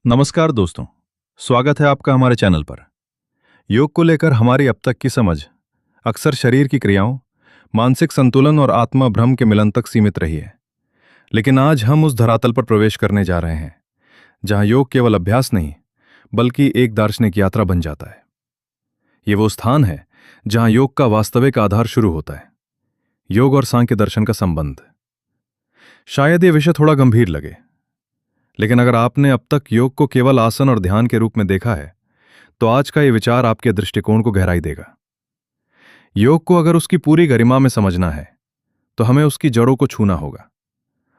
नमस्कार दोस्तों। स्वागत है आपका हमारे चैनल पर। योग को लेकर हमारी अब तक की समझ अक्सर शरीर की क्रियाओं, मानसिक संतुलन और आत्मा भ्रम के मिलन तक सीमित रही है। लेकिन आज हम उस धरातल पर प्रवेश करने जा रहे हैं जहां योग केवल अभ्यास नहीं बल्कि एक दार्शनिक यात्रा बन जाता है। ये वो स्थान है जहां योग का वास्तविक आधार शुरू होता है, योग और सांख्य दर्शन का संबंध। शायद ये विषय थोड़ा गंभीर लगे, लेकिन अगर आपने अब तक योग को केवल आसन और ध्यान के रूप में देखा है तो आज का ये विचार आपके दृष्टिकोण को गहराई देगा। योग को अगर उसकी पूरी गरिमा में समझना है तो हमें उसकी जड़ों को छूना होगा,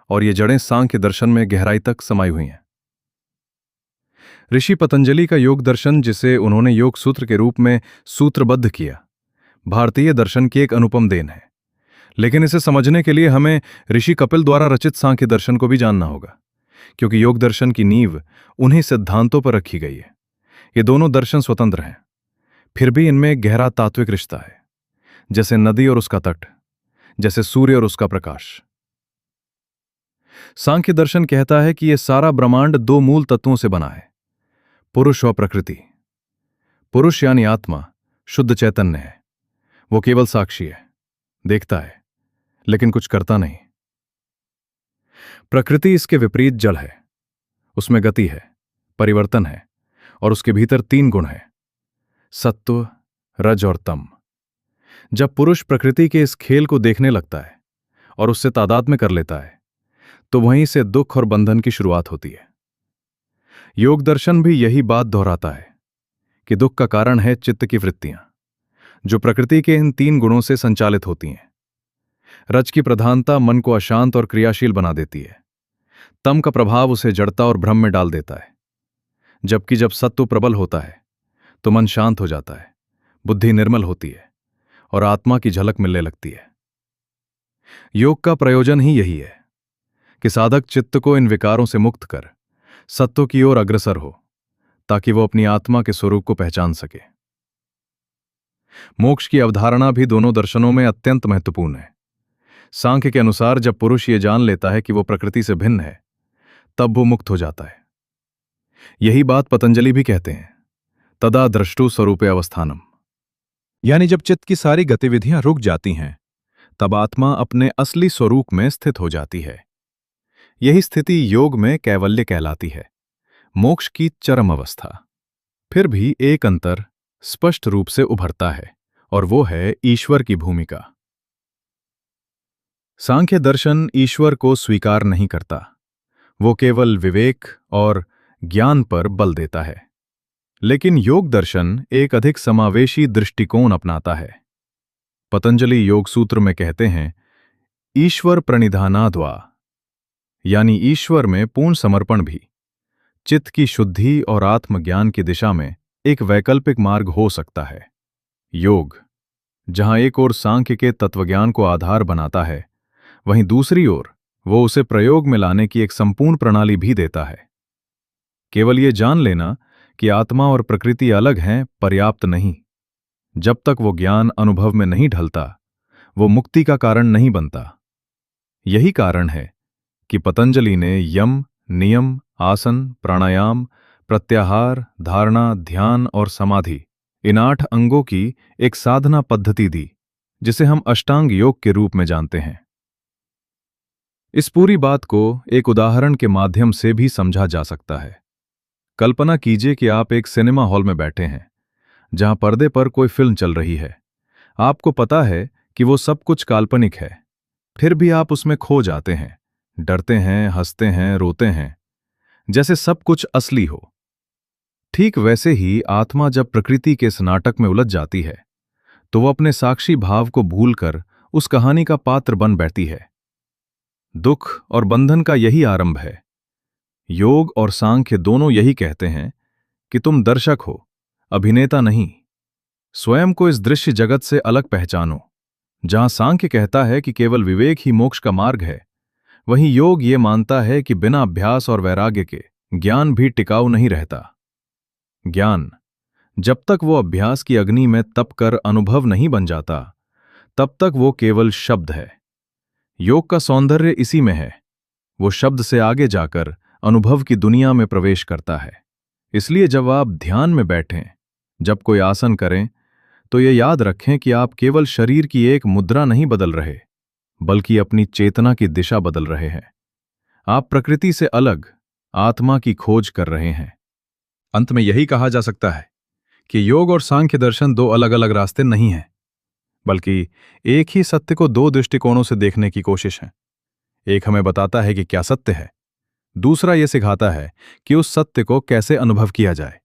और ये जड़ें सांख्य दर्शन में गहराई तक समाई हुई हैं। ऋषि पतंजलि का योग दर्शन, जिसे उन्होंने योग सूत्र के रूप में सूत्रबद्ध किया, भारतीय दर्शन की एक अनुपम देन है। लेकिन इसे समझने के लिए हमें ऋषि कपिल द्वारा रचित सांख्य दर्शन को भी जानना होगा, क्योंकि योग दर्शन की नींव उन्हीं सिद्धांतों पर रखी गई है। ये दोनों दर्शन स्वतंत्र हैं, फिर भी इनमें गहरा तात्विक रिश्ता है, जैसे नदी और उसका तट, जैसे सूर्य और उसका प्रकाश। सांख्य दर्शन कहता है कि यह सारा ब्रह्मांड दो मूल तत्वों से बना है, पुरुष और प्रकृति। पुरुष यानी आत्मा शुद्ध चैतन्य है, वो केवल साक्षी है, देखता है लेकिन कुछ करता नहीं। प्रकृति इसके विपरीत जड़ है, उसमें गति है, परिवर्तन है, और उसके भीतर तीन गुण हैं, सत्व, रज और तम। जब पुरुष प्रकृति के इस खेल को देखने लगता है और उससे तादात्म्य कर लेता है, तो वहीं से दुख और बंधन की शुरुआत होती है। योग दर्शन भी यही बात दोहराता है कि दुख का कारण है चित्त की वृत्तियां, जो प्रकृति के इन तीन गुणों से संचालित होती हैं। रज की प्रधानता मन को अशांत और क्रियाशील बना देती है, तम का प्रभाव उसे जड़ता और भ्रम में डाल देता है, जबकि जब सत्व प्रबल होता है तो मन शांत हो जाता है, बुद्धि निर्मल होती है और आत्मा की झलक मिलने लगती है। योग का प्रयोजन ही यही है कि साधक चित्त को इन विकारों से मुक्त कर सत्व की ओर अग्रसर हो, ताकि वो अपनी आत्मा के स्वरूप को पहचान सके। मोक्ष की अवधारणा भी दोनों दर्शनों में अत्यंत महत्वपूर्ण है। सांख्य के अनुसार जब पुरुष ये जान लेता है कि वो प्रकृति से भिन्न है, तब वो मुक्त हो जाता है। यही बात पतंजलि भी कहते हैं, तदा द्रष्टु स्वरूपे अवस्थानम। यानी जब चित्त की सारी गतिविधियां रुक जाती हैं, तब आत्मा अपने असली स्वरूप में स्थित हो जाती है। यही स्थिति योग में कैवल्य कहलाती है, मोक्ष की चरम अवस्था। फिर भी एक अंतर स्पष्ट रूप से उभरता है, और वो है ईश्वर की भूमिका। सांख्य दर्शन ईश्वर को स्वीकार नहीं करता, वो केवल विवेक और ज्ञान पर बल देता है। लेकिन योग दर्शन एक अधिक समावेशी दृष्टिकोण अपनाता है। पतंजलि योग सूत्र में कहते हैं, ईश्वर प्रणिधानाद्वा, यानी ईश्वर में पूर्ण समर्पण भी चित्त की शुद्धि और आत्मज्ञान की दिशा में एक वैकल्पिक मार्ग हो सकता है। योग जहां एक ओर सांख्य के तत्वज्ञान को आधार बनाता है, वहीं दूसरी ओर वो उसे प्रयोग में लाने की एक संपूर्ण प्रणाली भी देता है। केवल ये जान लेना कि आत्मा और प्रकृति अलग हैं पर्याप्त नहीं। जब तक वो ज्ञान अनुभव में नहीं ढलता, वो मुक्ति का कारण नहीं बनता। यही कारण है कि पतंजलि ने यम, नियम, आसन, प्राणायाम, प्रत्याहार, धारणा, ध्यान और समाधि, इन 8 अंगों की एक साधना पद्धति दी, जिसे हम अष्टांग योग के रूप में जानते हैं। इस पूरी बात को एक उदाहरण के माध्यम से भी समझा जा सकता है। कल्पना कीजिए कि आप एक सिनेमा हॉल में बैठे हैं, जहां पर्दे पर कोई फिल्म चल रही है। आपको पता है कि वो सब कुछ काल्पनिक है, फिर भी आप उसमें खो जाते हैं, डरते हैं, हंसते हैं, रोते हैं, जैसे सब कुछ असली हो। ठीक वैसे ही आत्मा जब प्रकृति के इस नाटक में उलझ जाती है, तो वो अपने साक्षी भाव को भूलकर उस कहानी का पात्र बन बैठती है। दुख और बंधन का यही आरंभ है। योग और सांख्य दोनों यही कहते हैं कि तुम दर्शक हो, अभिनेता नहीं। स्वयं को इस दृश्य जगत से अलग पहचानो। जहां सांख्य कहता है कि केवल विवेक ही मोक्ष का मार्ग है, वहीं योग ये मानता है कि बिना अभ्यास और वैराग्य के ज्ञान भी टिकाऊ नहीं रहता। ज्ञान जब तक वो अभ्यास की अग्नि में तप कर अनुभव नहीं बन जाता, तब तक वो केवल शब्द है। योग का सौंदर्य इसी में है, वो शब्द से आगे जाकर अनुभव की दुनिया में प्रवेश करता है। इसलिए जब आप ध्यान में बैठें, जब कोई आसन करें, तो ये याद रखें कि आप केवल शरीर की एक मुद्रा नहीं बदल रहे, बल्कि अपनी चेतना की दिशा बदल रहे हैं। आप प्रकृति से अलग आत्मा की खोज कर रहे हैं। अंत में यही कहा जा सकता है कि योग और सांख्य दर्शन दो अलग अलग रास्ते नहीं हैं, बल्कि एक ही सत्य को दो दृष्टिकोणों से देखने की कोशिश है। एक हमें बताता है कि क्या सत्य है, दूसरा यह सिखाता है कि उस सत्य को कैसे अनुभव किया जाए।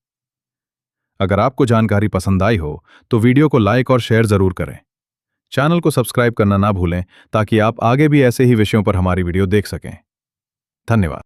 अगर आपको जानकारी पसंद आई हो तो वीडियो को लाइक और शेयर जरूर करें। चैनल को सब्सक्राइब करना ना भूलें ताकि आप आगे भी ऐसे ही विषयों पर हमारी वीडियो देख सकें। धन्यवाद।